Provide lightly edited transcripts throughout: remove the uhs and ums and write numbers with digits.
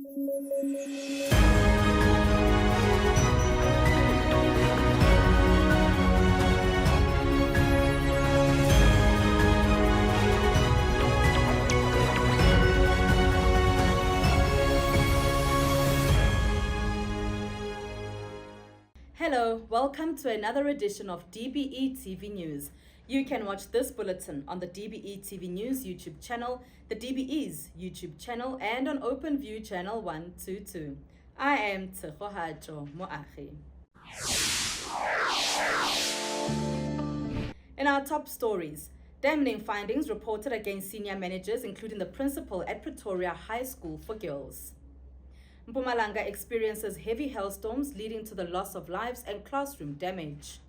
Hello, welcome to another edition of DBE TV News. You can watch this bulletin on the DBE TV News YouTube channel, the DBE's YouTube channel, and on OpenView channel 122. I am Tsegohajo Moagi. In our top stories, damning findings reported against senior managers, including the principal at Pretoria High School for Girls. Mpumalanga experiences heavy hailstorms leading to the loss of lives and classroom damage.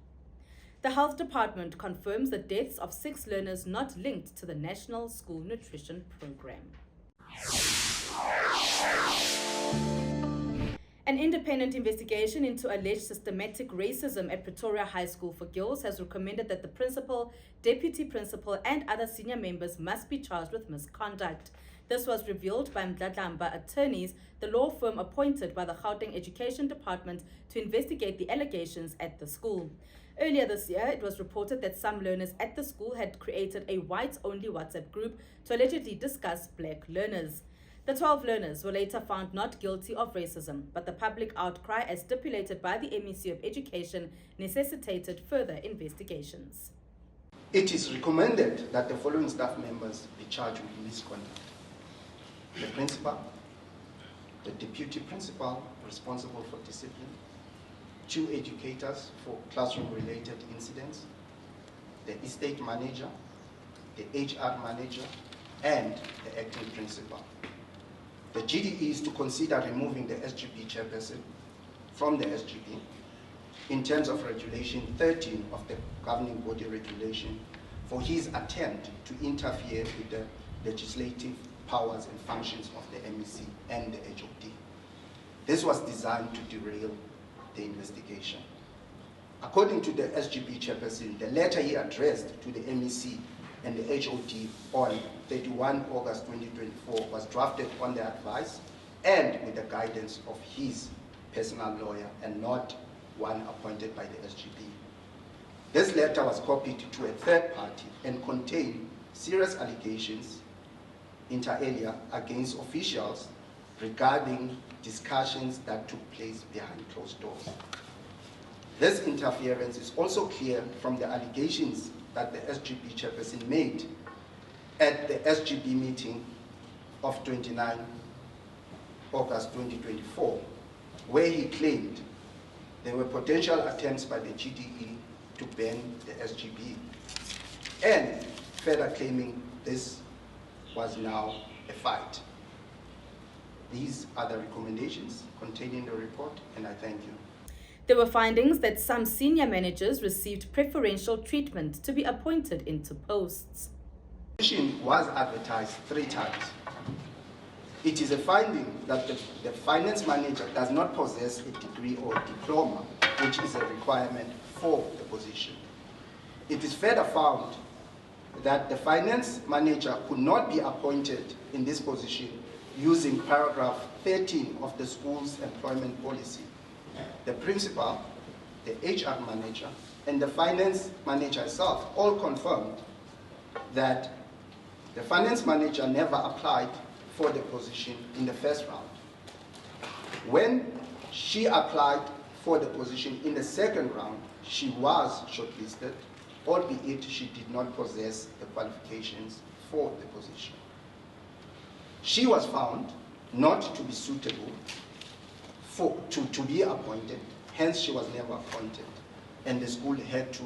The Health Department confirms the deaths of 6 learners not linked to the National School Nutrition Program. An independent investigation into alleged systematic racism at Pretoria High School for Girls has recommended that the principal, deputy principal, and other senior members must be charged with misconduct. This was revealed by Mdladlamba attorneys, the law firm appointed by the Gauteng Education Department to investigate the allegations at the school. Earlier this year, it was reported that some learners at the school had created a whites-only WhatsApp group to allegedly discuss black learners. The 12 learners were later found not guilty of racism, but the public outcry, as stipulated by the MEC of Education, necessitated further investigations. It is recommended that the following staff members be charged with misconduct: the principal, the deputy principal responsible for discipline, 2 educators for classroom-related incidents, the estate manager, the HR manager, and the acting principal. The GDE is to consider removing the SGB chairperson from the SGB in terms of Regulation 13 of the Governing Body Regulation for his attempt to interfere with the legislative powers and functions of the MEC and the HOD. This was designed to derail the investigation. According to the SGB chairperson, the letter he addressed to the MEC and the HOD on 31 August 2024 was drafted on the advice and with the guidance of his personal lawyer and not one appointed by the SGB. This letter was copied to a third party and contained serious allegations inter alia against officials regarding discussions that took place behind closed doors. This interference is also clear from the allegations that the SGB chairperson made at the SGB meeting of 29 August 2024, where he claimed there were potential attempts by the GDE to ban the SGB, and further claiming this was now a fight. These are the recommendations contained in the report, and I thank you. There were findings that some senior managers received preferential treatment to be appointed into posts. The position was advertised 3 times. It is a finding that the finance manager does not possess a degree or diploma, which is a requirement for the position. It is further found that the finance manager could not be appointed in this position using paragraph 13 of the school's employment policy. The principal, the HR manager, and the finance manager herself all confirmed that the finance manager never applied for the position in the first round. When she applied for the position in the second round, she was shortlisted, albeit she did not possess the qualifications for the position. She was found not to be suitable to be appointed, hence she was never appointed, and the school had to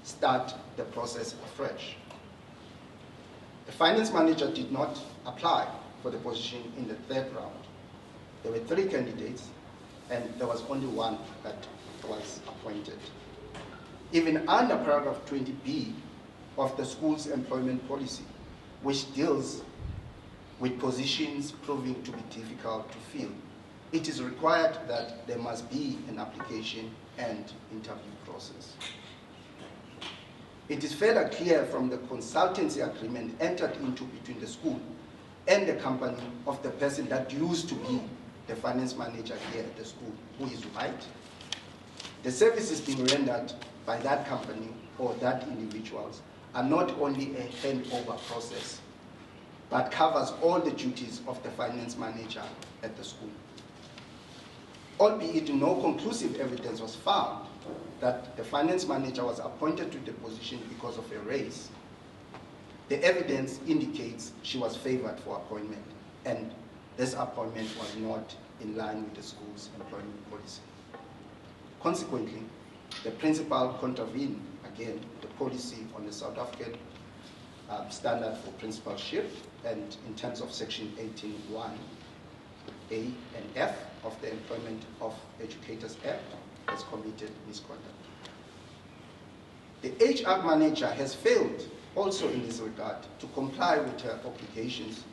start the process afresh. The finance manager did not apply for the position in the third round. There were 3 candidates, and there was only one that was appointed. Even under paragraph 20B of the school's employment policy, which deals with positions proving to be difficult to fill, it is required that there must be an application and interview process. It is further clear from the consultancy agreement entered into between the school and the company of the person that used to be the finance manager here at the school, who is white. The services being rendered by that company or that individuals are not only a handover process, but covers all the duties of the finance manager at the school. Albeit no conclusive evidence was found that the finance manager was appointed to the position because of a race, the evidence indicates she was favored for appointment, and this appointment was not in line with the school's employment policy. Consequently, the principal contravened, again, the policy on the South African standard for principalship, and in terms of section 18(1)(a) and F of the Employment of Educators Act, has committed misconduct. The HR manager has failed also in this regard to comply with her obligations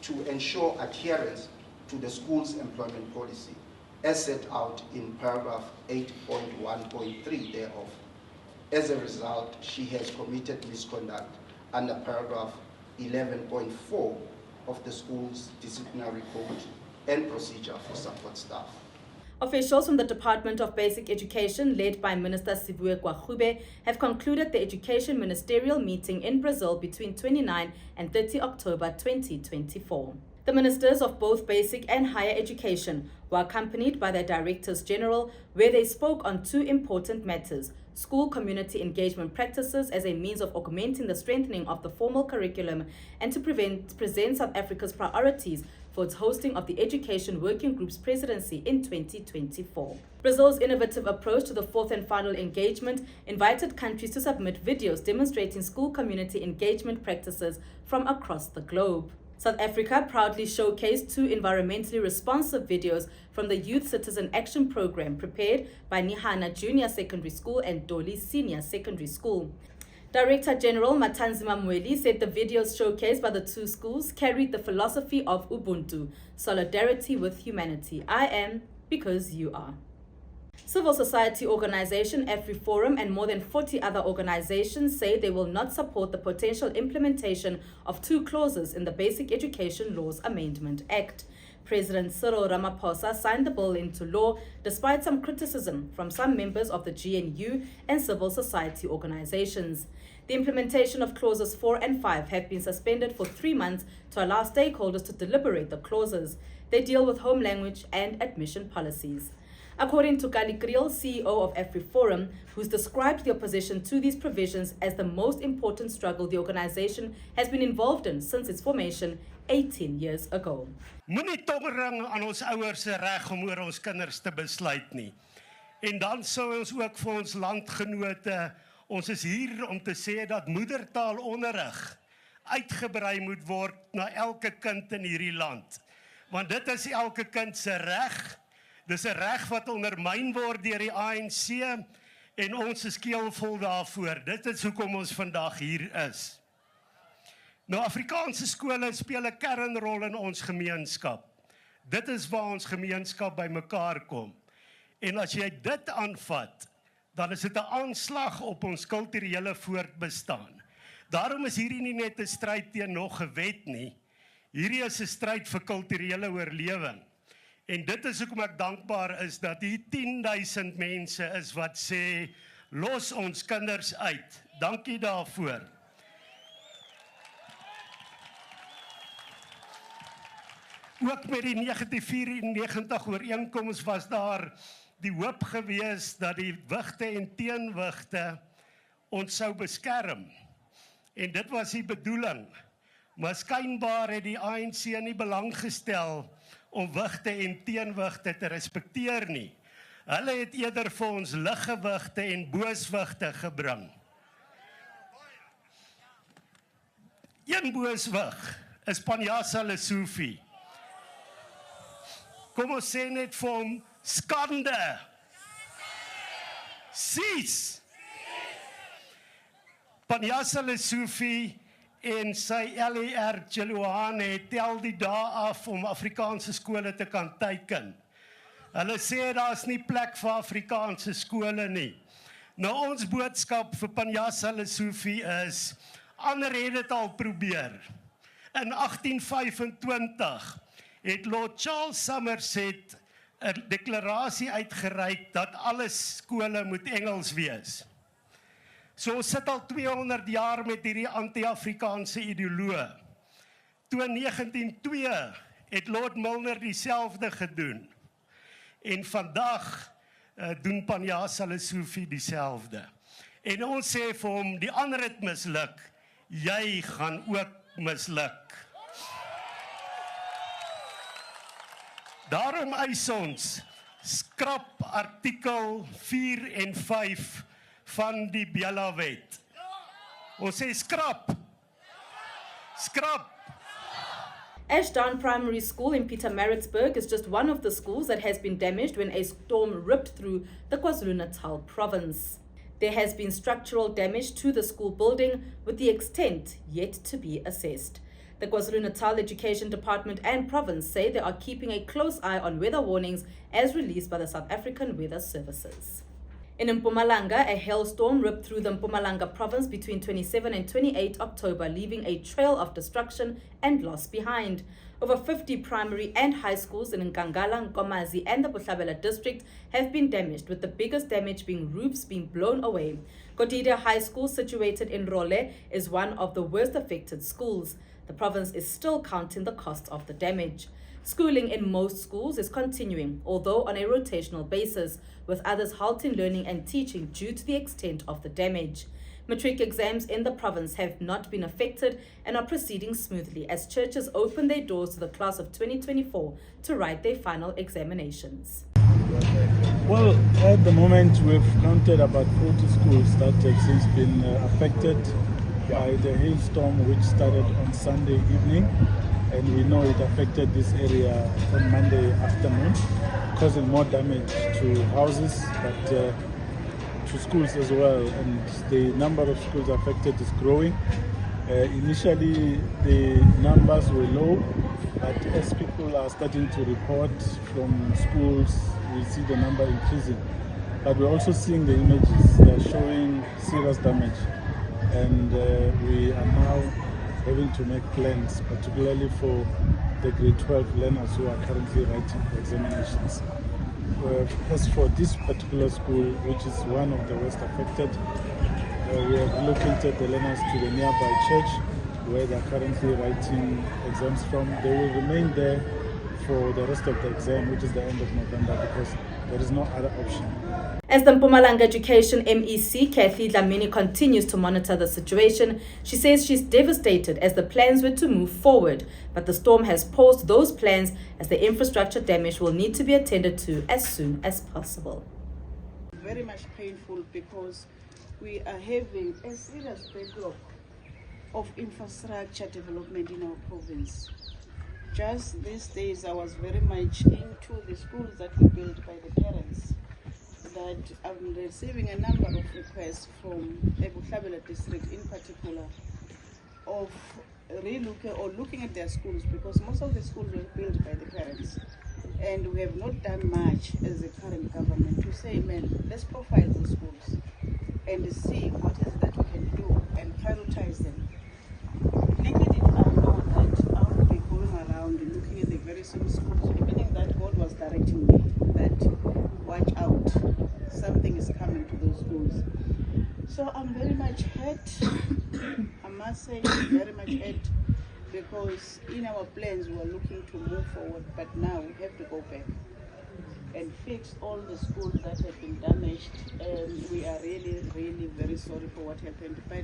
to ensure adherence to the school's employment policy as set out in paragraph 8.1.3 thereof. As a result, she has committed misconduct under paragraph 11.4 of the school's disciplinary code and procedure for support staff. Officials from the Department of Basic Education, led by Minister Sibuye Gwagube, have concluded the Education Ministerial meeting in Brazil between 29 and 30 October 2024. The ministers of both basic and higher education were accompanied by their directors general, where they spoke on two important matters: school community engagement practices as a means of augmenting the strengthening of the formal curriculum, and to present South Africa's priorities for its hosting of the Education Working Group's presidency in 2024. Brazil's innovative approach to the fourth and final engagement invited countries to submit videos demonstrating school community engagement practices from across the globe. South Africa proudly showcased two environmentally responsive videos from the Youth Citizen Action Program prepared by Nihana Junior Secondary School and Doli Senior Secondary School. Director General Matanzima Mweli said the videos showcased by the two schools carried the philosophy of Ubuntu, solidarity with humanity. I am because you are. Civil society organization AfriForum and more than 40 other organizations say they will not support the potential implementation of two clauses in the Basic Education Laws Amendment Act. President Cyril Ramaphosa signed the bill into law despite some criticism from some members of the GNU and civil society organizations. The implementation of clauses 4 and 5 have been suspended for 3 months to allow stakeholders to deliberate the clauses. They deal with home language and admission policies. According to Kali Kriel, CEO of AfriForum, who's described the opposition to these provisions as the most important struggle the organization has been involved in since its formation 18 years ago. Moenie tongering aan ons ouers se reg om oor ons kinders te besluit nie. En dan sou ons ook vir ons landgenote, ons is hier om te sê dat moedertaalonderrig uitgebrei moet word na elke kind in hierdie land. Want dit is elke kind se reg. Dis 'n reg wat ondermyn word deur die ANC en ons is keelvol daarvoor. Dit is hoekom ons vandag hier is. Nou, Afrikaanse skole speel 'n kernrol in ons gemeenskap. Dit is waar ons gemeenskap bymekaar kom. En as jy dit aanvat, dan is dit 'n aanslag op ons kulturele voortbestaan. Daarom is hierdie nie net 'n stryd teen nog 'n wet nie. Hierdie is 'n stryd vir kulturele oorlewing. En dit is hoekom ek dankbaar is dat hier 10,000 mense is wat sê, los ons kinders uit. Dankie daarvoor. Ook met die 1994 ooreenkoms was daar die hoop gewees dat die wigte en teenwigte ons sou beskerm. En dit was die bedoeling. Maar skynbaar het die ANC nie belang gestel om wigte en teenwigte te respekteer nie. Hulle het eerder vir ons liggewigte en booswigte gebring. Een booswig is Panjasa Lesufi. Kom ons sê net vir hom, skande. Sies. Panjasa Lesufi en sy LER Cheluane tel die dae af om Afrikaanse skole te kan teiken. Hulle sê daar's nie plek vir Afrikaanse skole nie. Nou ons boodskap vir Panjasa Lesufi is, ander het dit al probeer. In 1825 het Lord Charles Somerset 'n deklarasie uitgereik dat alle skole moet Engels wees. So ons sit al 200 jaar met hierdie anti-Afrikaanse ideoloog. Toe in 1902 het Lord Milner dieselfde gedoen. En vandag doen Panjaa Salesufi dieselfde. En ons sê vir hom, die ander het misluk, jy gaan ook misluk. Daarom eis ons, skrap artikel 4 en 5 van die Bela-wet. Ons sê skrap. Skrap. Ashdown Primary School in Pietermaritzburg is just one of the schools that has been damaged when a storm ripped through the KwaZulu-Natal province. There has been structural damage to the school building, with the extent yet to be assessed. The KwaZulu-Natal Education Department and province say they are keeping a close eye on weather warnings as released by the South African Weather Services. In Mpumalanga, a hailstorm ripped through the Mpumalanga province between 27 and 28 October, leaving a trail of destruction and loss behind. Over 50 primary and high schools in Nkangala, Nkomazi and the Bohlabela district have been damaged, with the biggest damage being roofs being blown away. Godida High School, situated in Role, is one of the worst affected schools. The province is still counting the costs of the damage. Schooling in most schools is continuing, although on a rotational basis, with others halting learning and teaching due to the extent of the damage. Matric exams in the province have not been affected and are proceeding smoothly as churches open their doors to the class of 2024 to write their final examinations. Well, at the moment we've counted about 40 schools that have since been affected by the hailstorm which started on Sunday evening, and we know it affected this area on Monday afternoon, causing more damage to houses but to schools as well, and the number of schools affected is growing. Initially the numbers were low, but as people are starting to report from schools, we see the number increasing. But we're also seeing the images, they are showing serious damage, and we are now having to make plans, particularly for the grade 12 learners who are currently writing for examinations. As for this particular school, which is one of the worst affected, we have relocated the learners to the nearby church where they are currently writing exams from. They will remain there for the rest of the exam, which is the end of November, because there is no other option. As the Mpumalanga Education MEC, Kathy Dlamini, continues to monitor the situation, she says she's devastated as the plans were to move forward, but the storm has paused those plans as the infrastructure damage will need to be attended to as soon as possible. Very much painful because we are having a serious backlog of infrastructure development in our province. Just these days I was very much into the schools that were built by the parents, that I'm receiving a number of requests from the Bohlabela district in particular of looking at their schools, because most of the schools were built by the parents, and we have not done much as the current government to say, man, let's profile those schools and see what is that we can do and prioritize them. Little did I know that I would be going around and looking at the very same schools, meaning that God was directing me that watch out, something is coming to those schools. So I'm very much hurt. I must say very much hurt, because in our plans we were looking to move forward, but now we have to go back and fix all the schools that have been damaged, and we are really, really very sorry for what happened, but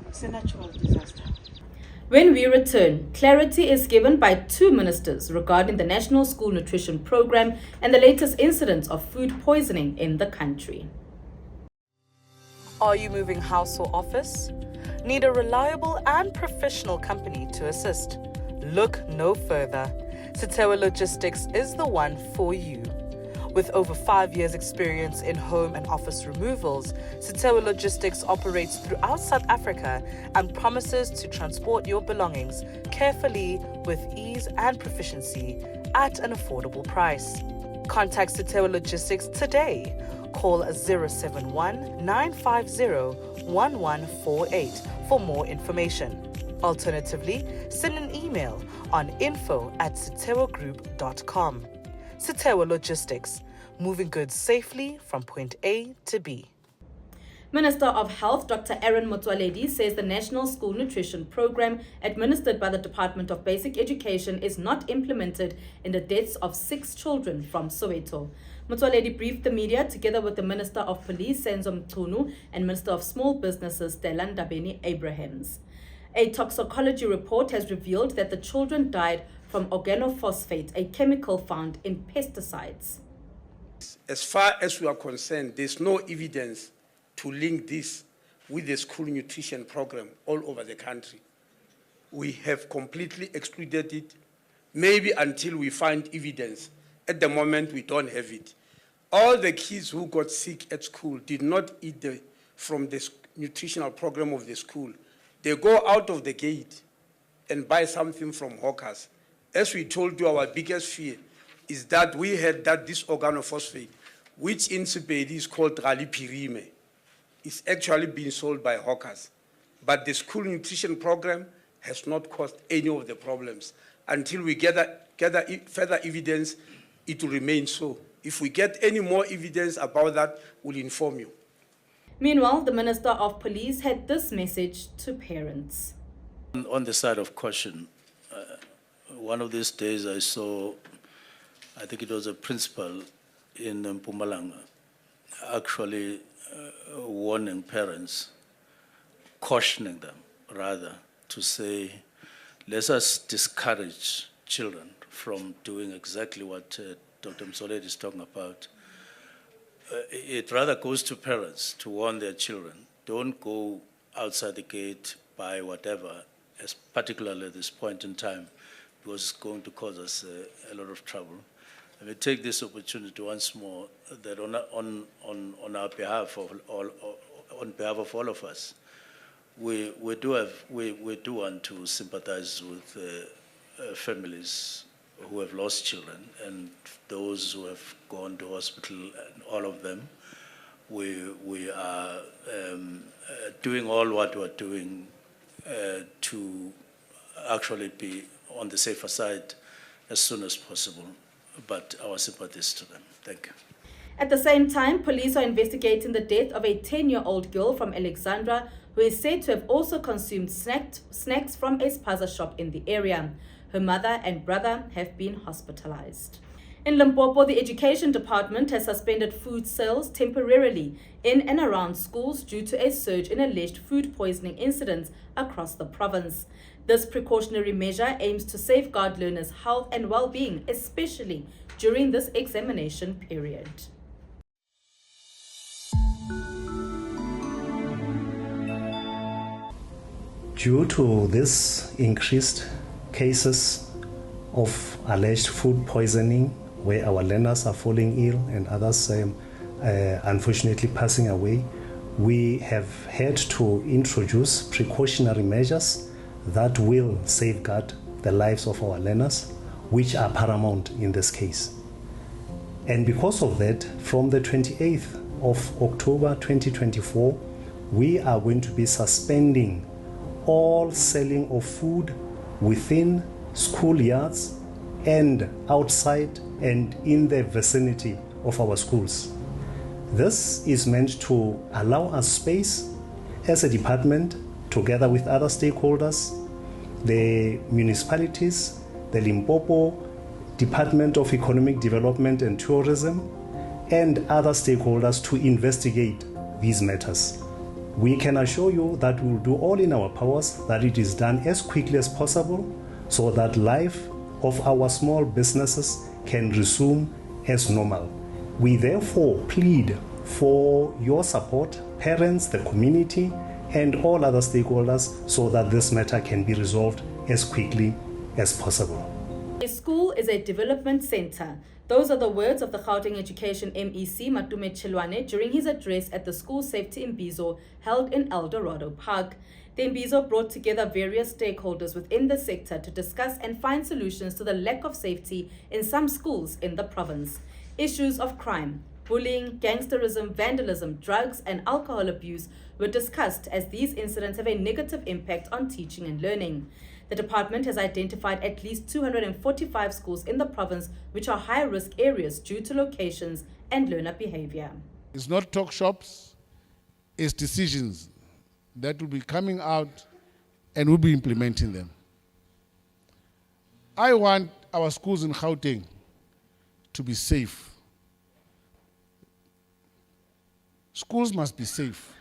it's a natural disaster. When we return, clarity is given by two ministers regarding the National School Nutrition Program and the latest incidents of food poisoning in the country. Are you moving house or office? Need a reliable and professional company to assist? Look no further. Sitewa Logistics is the one for you. With over 5 years' experience in home and office removals, Sitewa Logistics operates throughout South Africa and promises to transport your belongings carefully with ease and proficiency at an affordable price. Contact Sitewa Logistics today. Call 071 950 1148 for more information. Alternatively, send an email on info@sitewagroup.com. Sitewa Logistics, moving goods safely from point A to B. Minister of Health Dr. Aaron Motsoaledi says the National School Nutrition Program administered by the Department of Basic Education is not implemented in the deaths of 6 children from Soweto. Motsoaledi briefed the media together with the Minister of Police Senzo Mchunu and Minister of Small Businesses Stella Ndabeni-Abrahams. A toxicology report has revealed that the children died from organophosphate, a chemical found in pesticides. As far as we are concerned, there's no evidence to link this with the school nutrition program all over the country. We have completely excluded it, maybe until we find evidence. At the moment, we don't have it. All the kids who got sick at school did not eat from the nutritional program of the school. They go out of the gate and buy something from hawkers. As we told you, our biggest fear is that we had that this organophosphate, which in Sepedi is called ralipirime, is actually being sold by hawkers. But the school nutrition program has not caused any of the problems. Until we gather further evidence, it will remain so. If we get any more evidence about that, we'll inform you. Meanwhile, the Minister of Police had this message to parents. On the side of caution, one of these days I saw, I think it was a principal in Mpumalanga, actually warning parents, cautioning them rather, to say, let us discourage children from doing exactly what Dr. Msoledi is talking about. It rather goes to parents to warn their children, don't go outside the gate, buy whatever, particularly at this point in time, because it's going to cause us a lot of trouble. Let me take this opportunity once more that on our behalf of all of us, we do want to sympathize with families who have lost children and those who have gone to hospital, and all of them. We are doing all what we're doing to actually be on the safer side as soon as possible, but our sympathies to them. Thank you. At the same time, police are investigating the death of a 10-year-old girl from Alexandra who is said to have also consumed snacks from a spaza shop in the area. Her mother and brother have been hospitalized. In Limpopo, the Education Department has suspended food sales temporarily in and around schools due to a surge in alleged food poisoning incidents across the province. This precautionary measure aims to safeguard learners' health and well-being, especially during this examination period. Due to this increased cases of alleged food poisoning, where our learners are falling ill and others unfortunately passing away, we have had to introduce precautionary measures that will safeguard the lives of our learners, which are paramount in this case. And because of that, from the 28th of October 2024, we are going to be suspending all selling of food within schoolyards and outside and in the vicinity of our schools. This is meant to allow us space as a department, together with other stakeholders, the municipalities, the Limpopo Department of Economic Development and Tourism, and other stakeholders to investigate these matters. We can assure you that we will do all in our powers that it is done as quickly as possible so that life of our small businesses can resume as normal. We therefore plead for your support, parents, the community, and all other stakeholders so that this matter can be resolved as quickly as possible. A school is a development center. Those are the words of the Gauteng Education MEC Matume Chilwane during his address at the School Safety Imbizo held in El Dorado Park. The Imbizo brought together various stakeholders within the sector to discuss and find solutions to the lack of safety in some schools in the province. Issues of crime, bullying, gangsterism, vandalism, drugs, and alcohol abuse were discussed, as these incidents have a negative impact on teaching and learning. The department has identified at least 245 schools in the province which are high-risk areas due to locations and learner behavior. It's not talk shops, it's decisions that will be coming out and we'll be implementing them. I want our schools in Gauteng to be safe. Schools must be safe.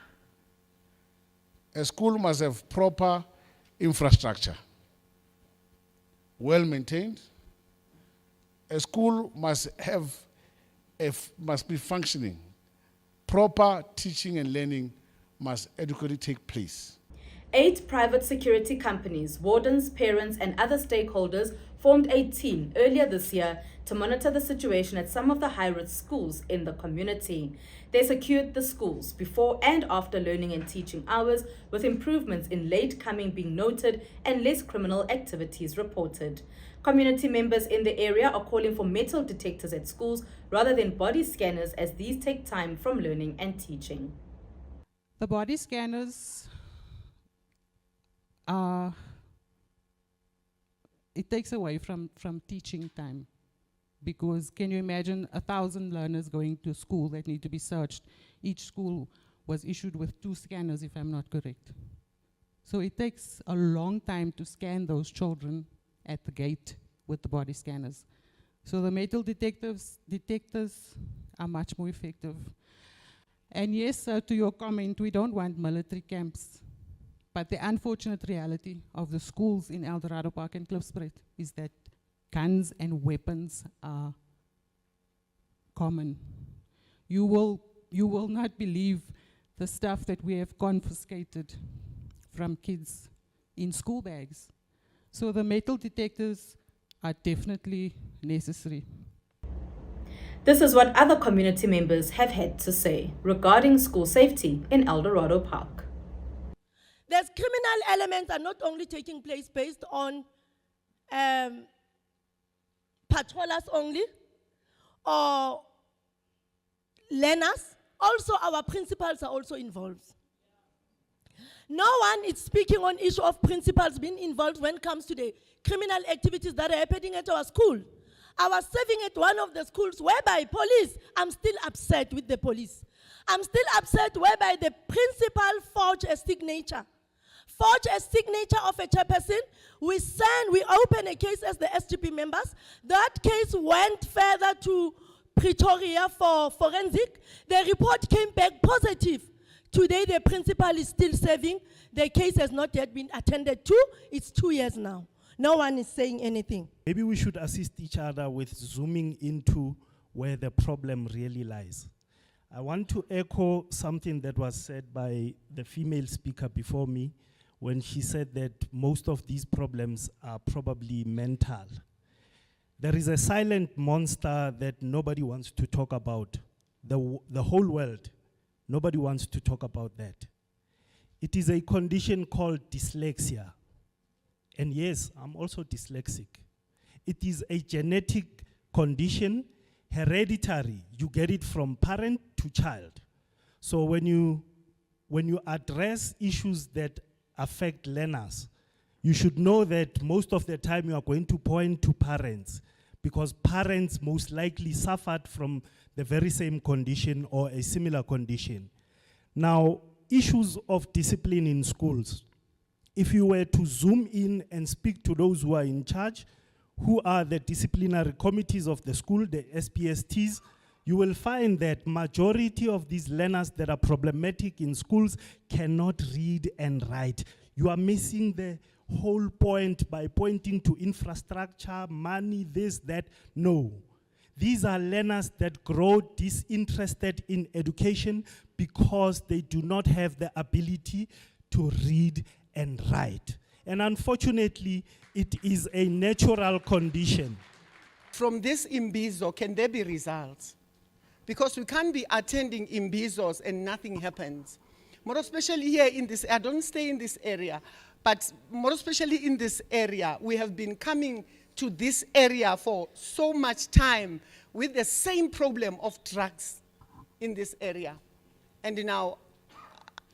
A school must have proper infrastructure, well maintained. A school must be functioning. Proper teaching and learning must adequately take place. 8 private security companies, wardens, parents, and other stakeholders formed a team earlier this year to monitor the situation at some of the high-risk schools in the community. They secured the schools before and after learning and teaching hours, with improvements in late coming being noted and less criminal activities reported. Community members in the area are calling for metal detectors at schools rather than body scanners, as these take time from learning and teaching. The body scanners, it takes away from teaching time, because can you imagine 1,000 learners going to school that need to be searched? Each school was issued with 2 scanners, if I'm not correct. So it takes a long time to scan those children at the gate with the body scanners. So the metal detectors are much more effective. And yes, to your comment, we don't want military camps. But the unfortunate reality of the schools in Eldorado Park and Klipspruit is that guns and weapons are common. You will not believe the stuff that we have confiscated from kids in school bags. So the metal detectors are definitely necessary. This is what other community members have had to say regarding school safety in Eldorado Park. There's criminal elements that are not only taking place based on patrollers only or learners, also our principals are also involved. No one is speaking on issue of principals being involved when it comes to the criminal activities that are happening at our school. I was serving at one of the schools whereby police, I'm still upset with the police. I'm still upset whereby the principal forged a signature. Forge a signature of a chairperson. We open a case as the SGP members. That case went further to Pretoria for forensic. The report came back positive. Today the principal is still serving. The case has not yet been attended to. It's 2 years now. No one is saying anything. Maybe we should assist each other with zooming into where the problem really lies. I want to echo something that was said by the female speaker before me when she said that most of these problems are probably mental. There is a silent monster that nobody wants to talk about. The whole world, nobody wants to talk about that. It is a condition called dyslexia. And yes, I'm also dyslexic. It is a genetic condition, hereditary. You get it from parent to child. So when you address issues that affect learners, you should know that most of the time you are going to point to parents, because parents most likely suffered from the very same condition or a similar condition. Now, issues of discipline in schools. If you were to zoom in and speak to those who are in charge, who are the disciplinary committees of the school, the SPSTs, you will find that majority of these learners that are problematic in schools cannot read and write. You are missing the whole point by pointing to infrastructure, money, this, that. No. These are learners that grow disinterested in education because they do not have the ability to read and write. And unfortunately, it is a natural condition. From this imbizo, can there be results? Because we can't be attending imbizos and nothing happens. More especially here in this, I don't stay in this area, but more especially in this area, we have been coming to this area for so much time with the same problem of drugs. in this area. And now,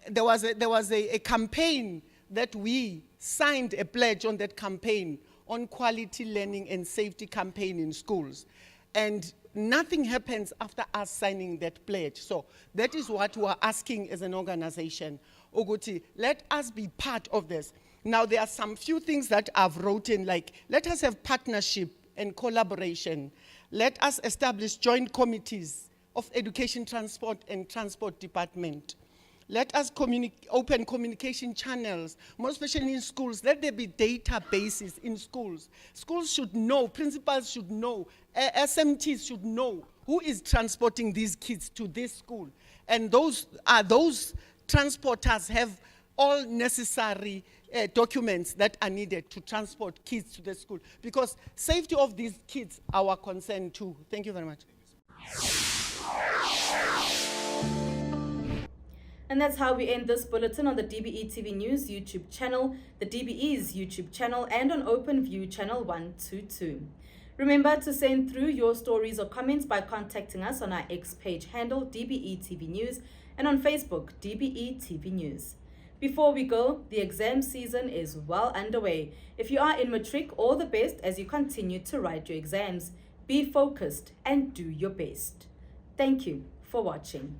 there was a campaign that we signed a pledge on that campaign on quality learning and safety campaign in schools. And nothing happens after us signing that pledge. So that is what we are asking as an organization. Oguti, let us be part of this. Now there are some few things that I've written, like let us have partnership and collaboration. Let us establish joint committees of education, transport, and transport department. Let us open communication channels, more especially in schools. Let there be databases in schools. Schools should know, principals should know, SMTs should know who is transporting these kids to this school. And those transporters have all necessary documents that are needed to transport kids to the school. Because safety of these kids are our concern too. Thank you very much. And that's how we end this bulletin on the DBE TV News YouTube channel, the DBE's YouTube channel, and on OpenView channel 122. Remember to send through your stories or comments by contacting us on our X page handle, DBE TV News, and on Facebook, DBE TV News. Before we go, the exam season is well underway. If you are in matric, all the best as you continue to write your exams. Be focused and do your best. Thank you for watching.